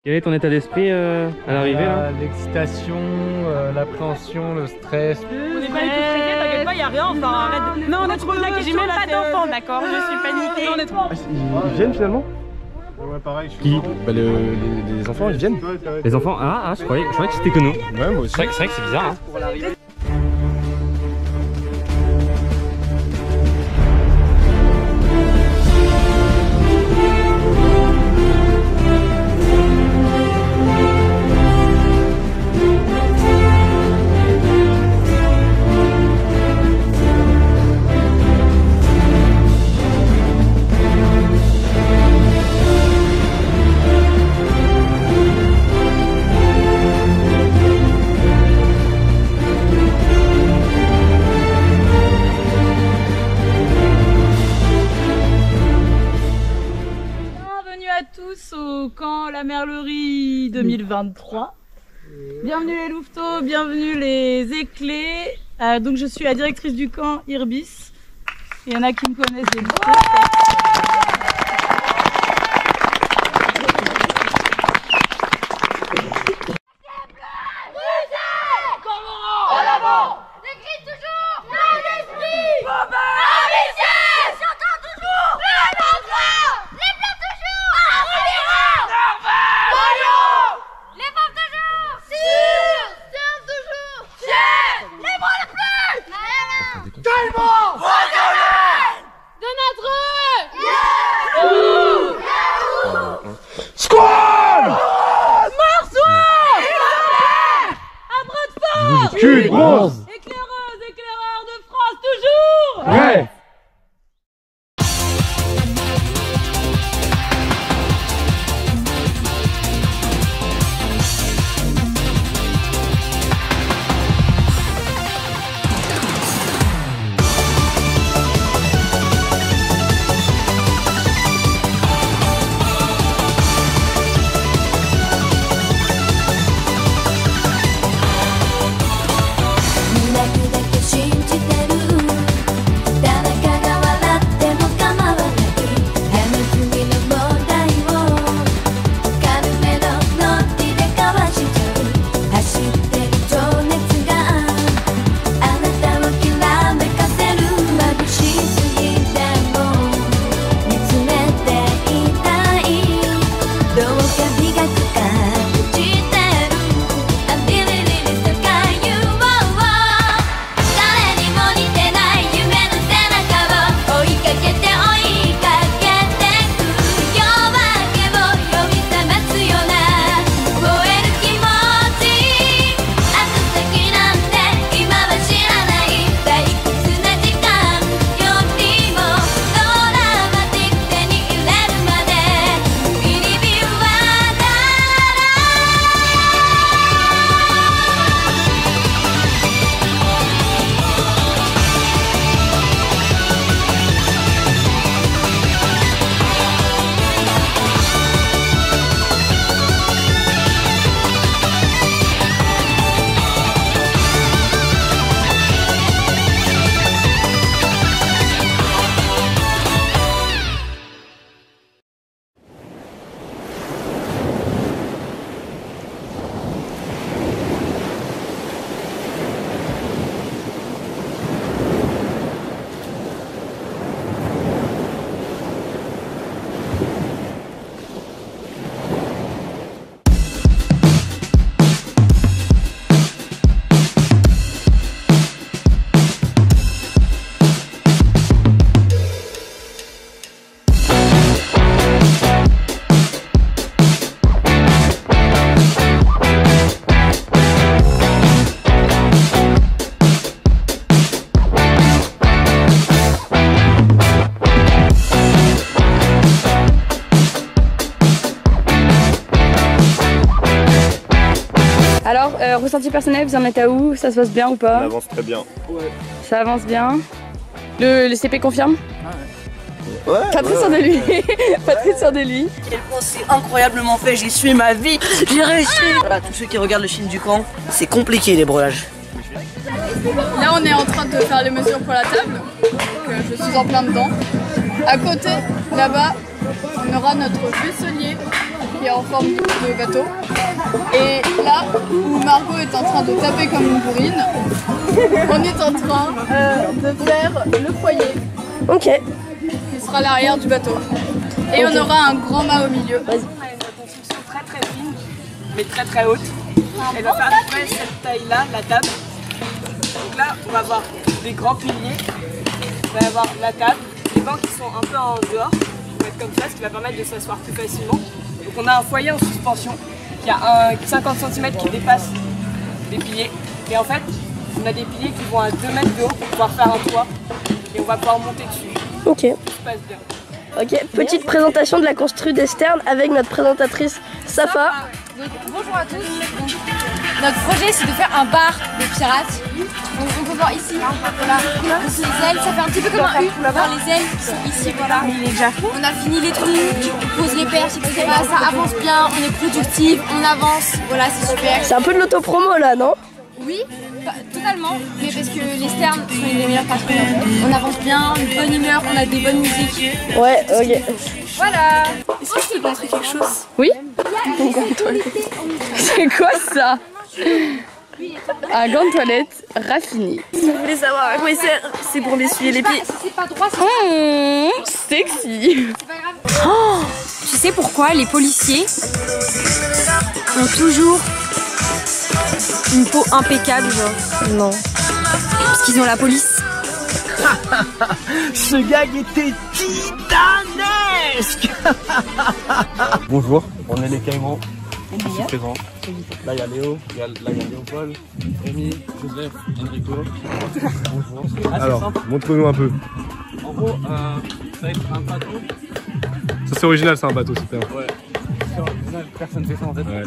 Quel est ton état d'esprit à l'arrivée là? L'excitation, l'appréhension, le stress. On n'est pas du tout stressé, t'inquiète pas, y a rien, enfin arrête. Non, on est trop là que j'y mets pas d'enfants, d'accord, je suis paniquée. On est trop. Ils viennent finalement? Ouais, pareil, je Qui? suis Bah les enfants ils viennent. Les enfants? Je croyais que c'était que nous. Ouais moi aussi. C'est vrai que c'est bizarre. Hein. Au camp La Merlerie 2023. Bienvenue les louveteaux, bienvenue les éclés. Donc je suis la directrice du camp Irbis. Il y en a qui me connaissent des Cul bronze. Éclaireuse, éclaireur de France toujours. Ouais. Alors, ressenti personnel, vous en êtes à où? Ça se passe bien ou pas? On avance très bien. Ouais. Ça avance bien. Le CP confirme? Ouais. Pas très sûr de lui. Pas très sûr de lui. C'est incroyablement fait, j'y suis ma vie, j'ai réussi. Voilà, tous ceux qui regardent le film du camp, c'est compliqué les brelages. Là, on est en train de faire les mesures pour la table. Donc, je suis en plein dedans. À côté, là-bas, on aura notre vaisselier qui est en forme de bateau. Et là où Margot est en train de taper comme une bourrine, on est en train de faire le foyer. Ok. Qui sera l'arrière du bateau. Et on aura un grand mât au milieu. On a une construction très fine, mais très haute. Elle va faire à peu près cette taille-là, la table. Donc là, on va avoir des grands piliers. On va avoir la table, les bancs qui sont un peu en dehors. On va être comme ça, ce qui va permettre de s'asseoir plus facilement. Donc on a un foyer en suspension qui a un 50 cm qui dépasse les piliers. Et en fait, on a des piliers qui vont à 2 mètres de haut pour pouvoir faire un toit. Et on va pouvoir monter dessus. Ok. Tout se passe bien. Ok, petite présentation de la construction d'Esterne avec notre présentatrice Safa. Donc, bonjour à tous. Donc, notre projet c'est de faire un bar de pirates. Donc, on peut voir ici, voilà, donc, les ailes, ça fait un petit peu comme un U. Voir les ailes qui sont ici, voilà. On a fini les trous, on pose les perches, etc. Ça avance bien, on est productif, on avance, voilà, c'est super. C'est un peu de l'autopromo là, non? Oui, totalement, mais parce que les sternes sont les meilleurs patrons. On avance bien, une bonne humeur, on a des bonnes musiques. Ouais, ok. Voilà. Est-ce que je peux te montrer quelque chose? Oui. C'est quoi ça? Un gant de toilette raffiné. Si vous voulez savoir à quoi il sert, c'est pour m'essuyer les pieds. C'est pas droit, c'est Sexy. pas grave. Oh, tu sais pourquoi les policiers ont toujours une peau impeccable, genre? Non. Parce qu'ils ont la police. Ce gag était titanesque. Bonjour, on est les Caïmans. Ici présents. Là il y a Léo, là il y a Léopold, Rémi, Joseph, Enrico. Bonjour. Alors, montre-nous un peu. En gros, ça va être un bateau. Ça c'est original, c'est un bateau, super. Ouais. C'est original, personne fait ça en fait. Ouais.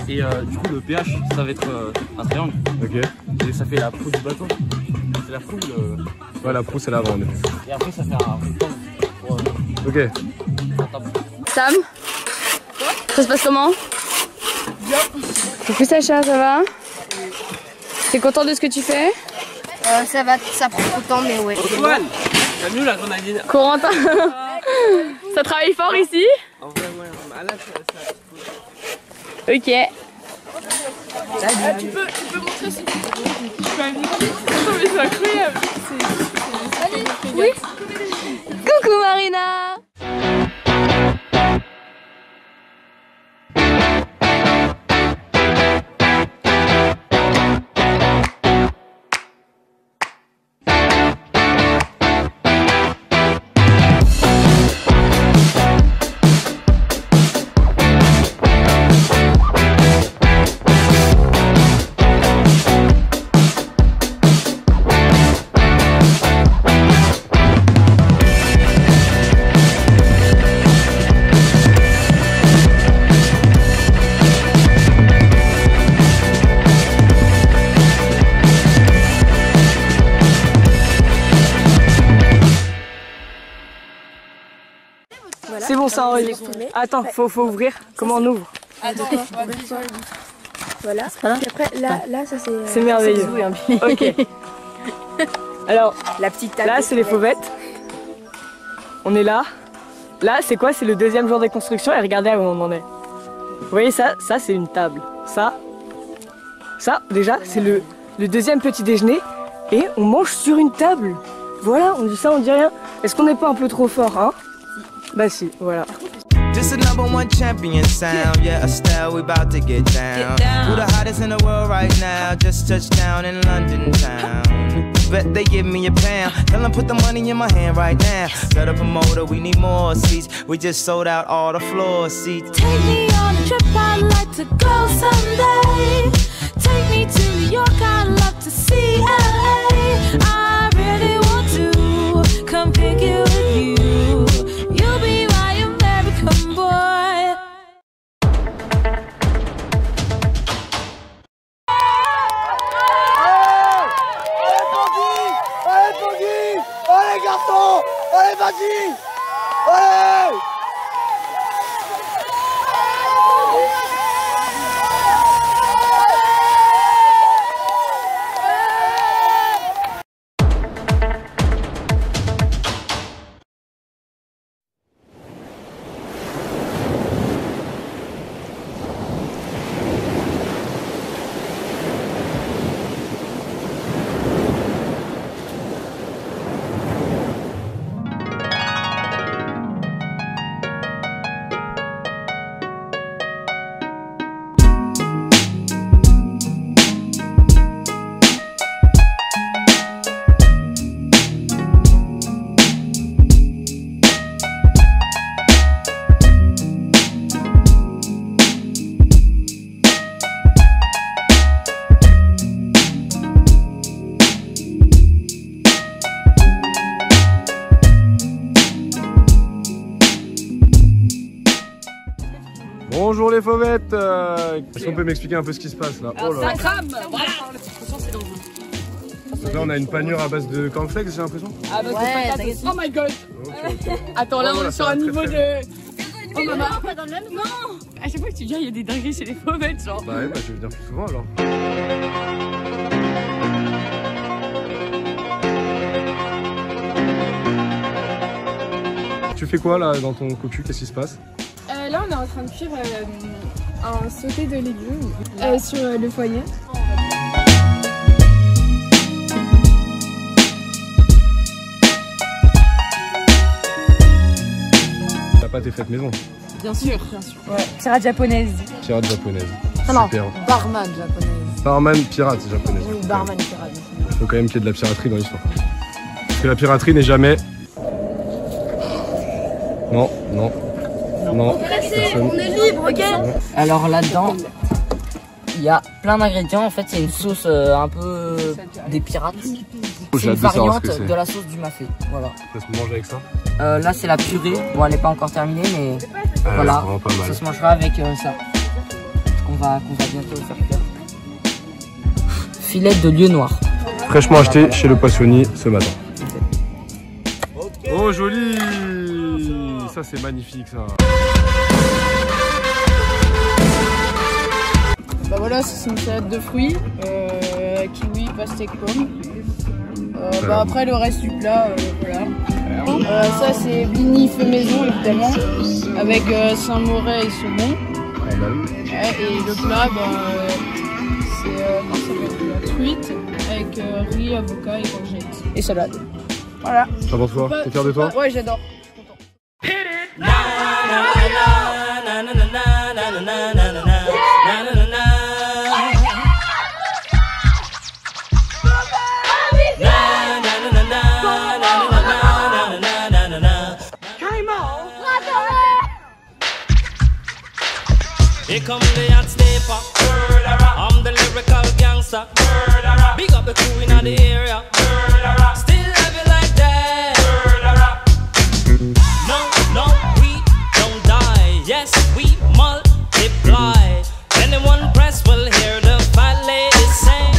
Et du coup, le pH, ça va être un triangle. Ok. Et ça fait la proue du bateau. C'est la proue, Ouais, la proue c'est l'avant. et après, ça fait un rectangle. Pour, Ok. un tableau. Sam, ça se passe comment? Bien. Coucou Sacha, ça va? T'es content de ce que tu fais? Ça va, ça prend autant, mais ouais. Antoine, t'as vu la grenadine? Corentin, ça travaille fort ici? En vrai, ouais, là, ça. Ok. Tu peux montrer si tu veux. Mais c'est incroyable. Oui. Coucou Marina. C'est bon, ça enregistre. Attends, faut ouvrir. Comment on ouvre? Voilà. Et après, là ça c'est. C'est merveilleux. Ok. Alors, La petite table. là, c'est les fauvettes. On est là. Là, c'est quoi? C'est le deuxième jour des constructions et regardez où on en est. Vous voyez ça? Ça, c'est une table. Ça, déjà, c'est le deuxième petit déjeuner. Et on mange sur une table. Voilà, on dit ça, on dit rien. Est-ce qu'on n'est pas un peu trop fort, hein? Bah si, voilà. This is #1 champion sound, yeah, Estelle, we about to get down. Who the hottest in the world right now? Just touched down in London town. Bet they give me a pound. Tell them put the money in my hand right now. Set up a motor, we need more seats. We just sold out all the floor seats. Take me on a trip, I'd like to go someday. Take me to New York, I'd love to see LA. I really want to come pick you with you. You'll be my American boy. Allez, Tanguy! Allez, garçon! Allez, vas-y! Allez! Bonjour les fauvettes. Est-ce qu'on peut m'expliquer un peu ce qui se passe là? Oh là. Ça crame, voilà. Donc là on a une panure à base de cornflakes, j'ai l'impression. Ah bah c'est pas. Oh my god. Attends, là on est sur un niveau de... Oh maman. Non. À chaque fois que tu viens, il y a des dingueries chez les fauvettes, genre. Bah ouais, bah je vais venir plus souvent alors. Tu fais quoi là dans ton cocu? Qu'est-ce qui se passe? Là on est en train de cuire un sauté de légumes sur le foyer. La pâte est faite maison. Bien sûr. Ouais. Pirate japonaise. Pirate japonaise. Non, super. barman japonaise. Barman pirate japonaise. Oui, barman pirate. Il faut quand même qu'il y ait de la piraterie dans l'histoire. Parce que la piraterie n'est jamais... Non, non. Non, on est libre, ok? Alors là-dedans, il y a plein d'ingrédients. En fait, c'est une sauce un peu des pirates. C'est une variante de la sauce du mafé. Voilà. Ça se mange avec ça? Là, c'est la purée. Bon, elle n'est pas encore terminée, mais voilà. Pas mal. Ça se mangera avec ça. Qu'on va bientôt faire cuire. Filet de lieu noir. Fraîchement acheté chez le poissonnier ce matin. Oh, joli! Ça, c'est magnifique, ça. Bah voilà, c'est une salade de fruits, kiwi, pastèque, pomme. Bah après le reste du plat, voilà. Ça c'est blini fait maison évidemment, avec Saint-Maurey et saumon. Et le plat, c'est la truite avec riz, avocat et courgettes. Et salade. Voilà. Ça va toi? T'es fier de toi? Ouais, j'adore. Here come the hot stepper. I'm the lyrical gangster. Big up the crew in the area. Still love it like that. No, no, we don't die. Yes, we multiply. Anyone press will hear the fat ladies sing.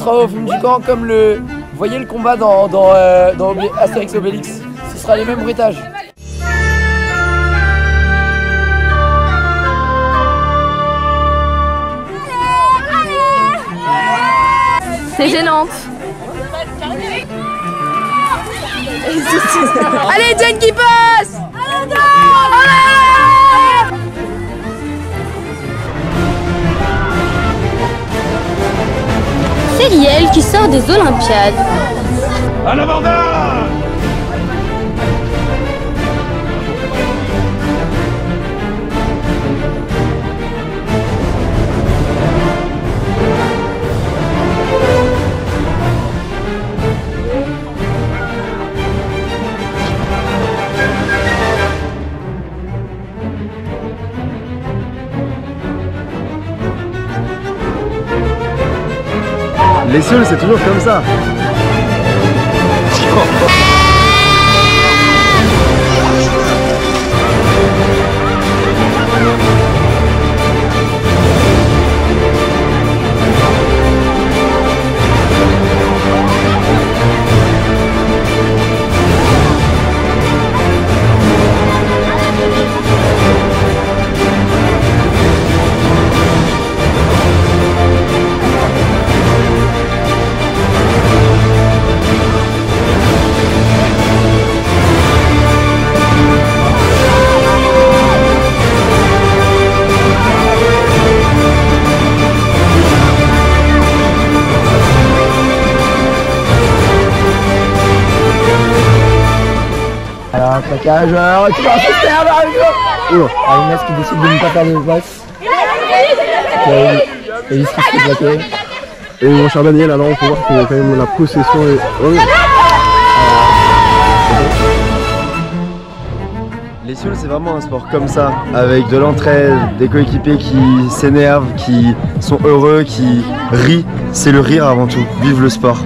Au film du camp comme le... Vous voyez le combat dans Astérix Obélix? Ce sera les mêmes bruitages. C'est gênante. Allez, Jen qui passe! C'est Riel qui sort des Olympiades. À l'abordage! Les Sioule, c'est toujours comme ça. Alors, plaquage, retour à Cisterne, Inès qui décide de ne pas faire de passe. Elise qui se fait plaquer. Et mon cher Daniel, alors on peut voir qu'il y a quand même la possession. Les Sioule, c'est vraiment un sport comme ça, avec de l'entraide, des coéquipiers qui s'énervent, qui sont heureux, qui rient. C'est le rire avant tout. Vive le sport.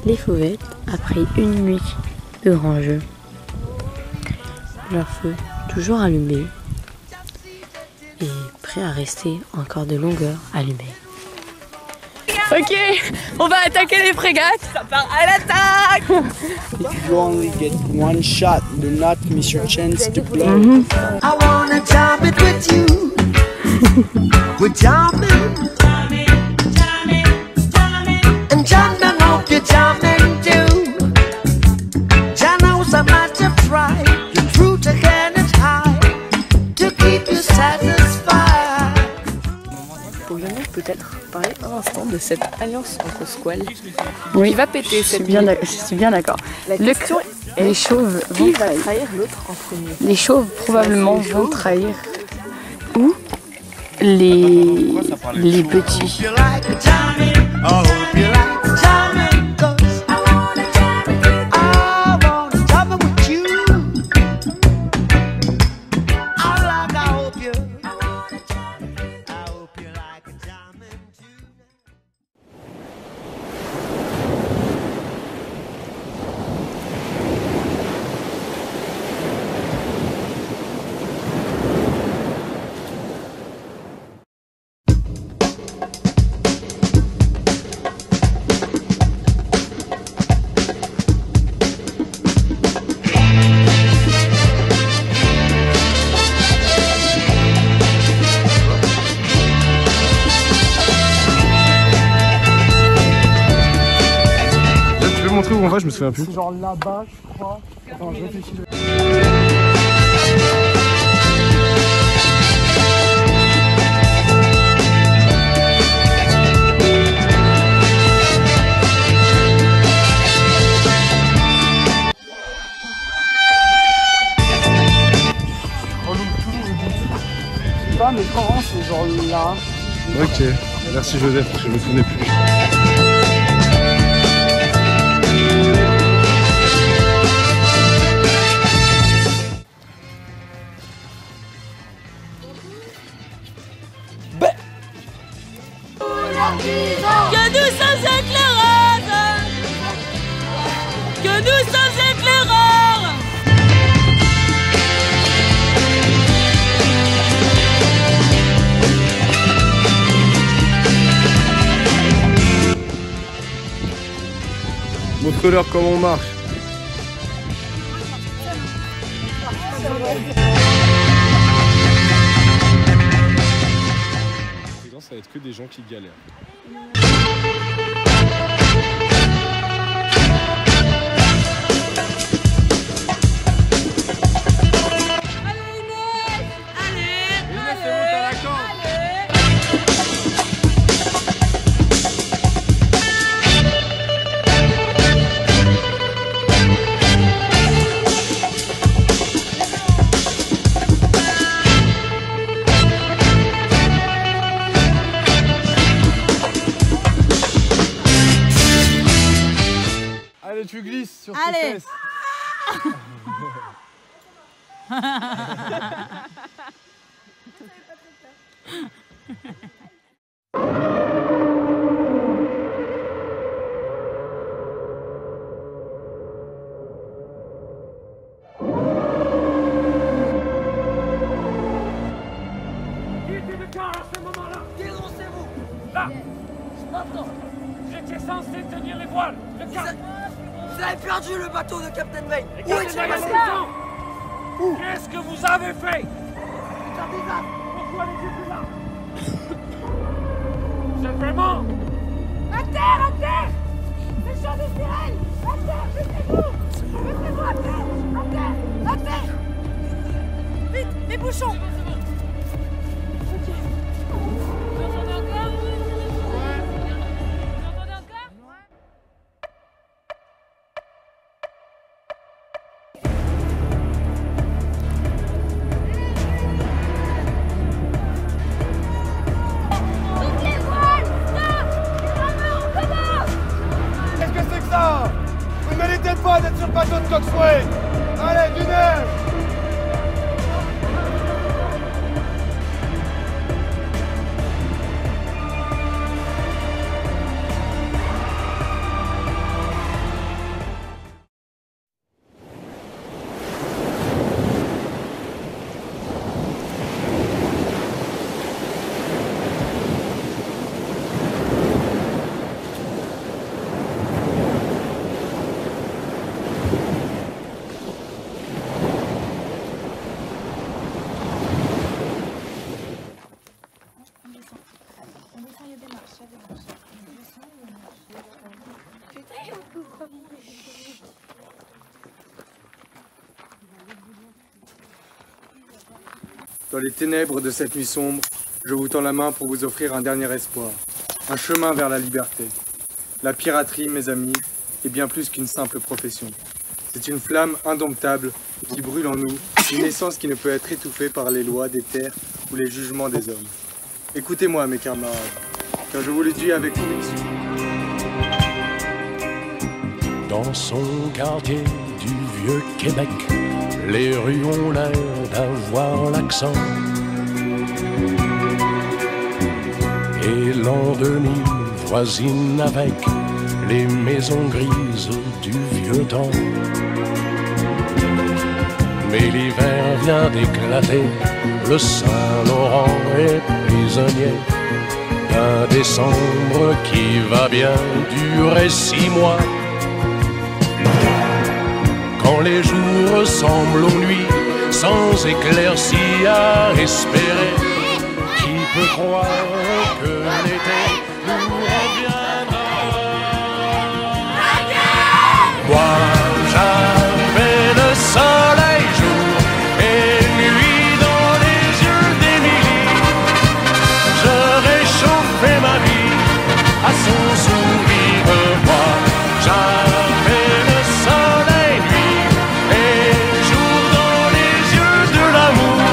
Les fauvettes, après une nuit de grand jeu, leur feu toujours allumé et prêt à rester encore de longues heures allumé. Ok, on va attaquer les frégates. Ça part à l'attaque. If you only get one shot, do not miss your chance to play. I wanna jam it with you. We're jamming. And jamming, hope you're jamming too. Jam knows how much I've tried. Your fruit again is high. To keep you satisfied. Pourrions-nous peut-être parler un instant de cette alliance entre squales qui va péter cette nuit. Je suis bien d'accord. Les chauves vont trahir l'autre en premier. Les chauves probablement vont trahir ou les petits. Où on va, je me souviens plus. C'est genre là-bas, je crois. Attends, je réfléchis. Je sais pas, mais quand c'est genre Ok, merci Joseph, parce que je me souvenais plus. Que nous sommes éclaireurs, que nous sommes éclaireurs. Montre-leur comment on marche. Ça va être que des gens qui galèrent. Allez, tu glisses sur tes fesses. Quittez le car à ce moment-là. Dénoncez-vous. Là. Maintenant. J'étais censé tenir les voiles. Le car. Vous avez perdu le bateau de Captain Vane. Où est-il passé? Qu'est-ce que vous avez fait? Pourquoi les yeux plus là? Simplement. À terre, à terre. Les gens des sirènes. À terre, mettez-vous. Mettez-vous à terre. À terre, à terre. Vite, les bouchons. Vous ne méritez pas d'être sur le bateau de Coxswain. Allez, du neige. Dans les ténèbres de cette nuit sombre, je vous tends la main pour vous offrir un dernier espoir, un chemin vers la liberté. La piraterie, mes amis, est bien plus qu'une simple profession. C'est une flamme indomptable qui brûle en nous, une essence qui ne peut être étouffée par les lois des terres ou les jugements des hommes. Écoutez-moi, mes camarades, car je vous le dis avec conviction. Dans son quartier du vieux Québec, les rues ont l'air d'avoir l'accent. Et l'an 2000 voisine avec les maisons grises du vieux temps. Mais l'hiver vient d'éclater, le Saint-Laurent est prisonnier d'un décembre qui va bien durer 6 mois. Quand les jours ressemblent aux nuits, sans éclaircie à espérer, qui peut croire que l'été nous reviendra? Moi, j'avais le soleil jour et nuit dans les yeux d'Émilie. Je réchauffais ma vie à son sourire. Moi, j'avais le soleil nuit et jour dans les yeux de l'amour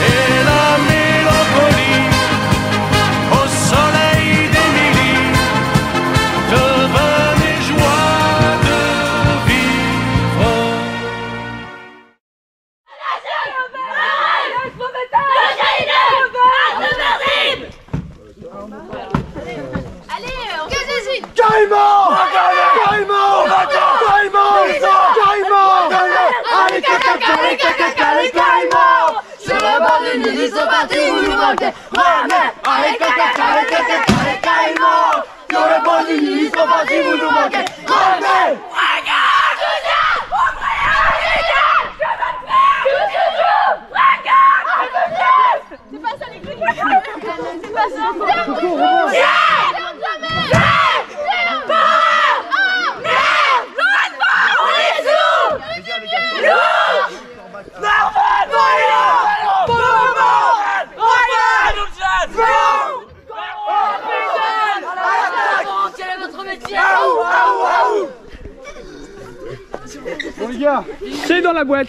et la mélancolie. ils sont partis, vous nous manquez. Remets, arrête, carrément. Sur le banc d'Uni, ils sont partis, vous nous manquez. Remets. C'est pas ça les trucs. C'est pas ça. Bon les gars, c'est dans la boîte.